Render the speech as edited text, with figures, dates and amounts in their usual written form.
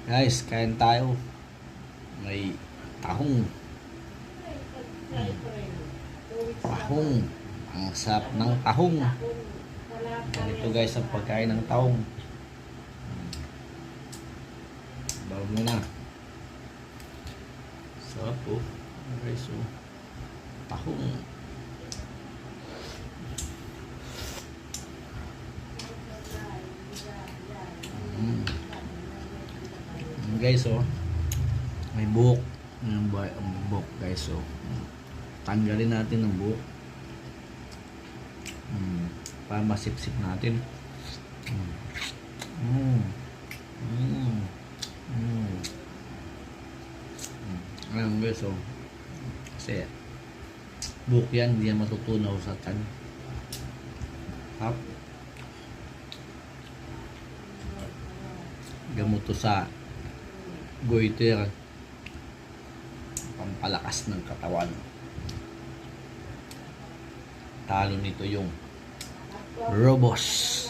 Guys, kain tayo. May tahong. Tahong. Ang sarap ng tahong. Ganito guys ang pagkain ng tahong. Bawa mo na. Sarap po. Okay, so tahong. Guys, oh, may buhok. Ang buhok guys, oh. Tanggalin natin ang buhok para masipsip natin. Ayan guys, oh, kasi buhok yan, hindi yan matutunaw sa tan. Gamot to sa goiter, pampalakas ng katawan. Talo nito yung Robos.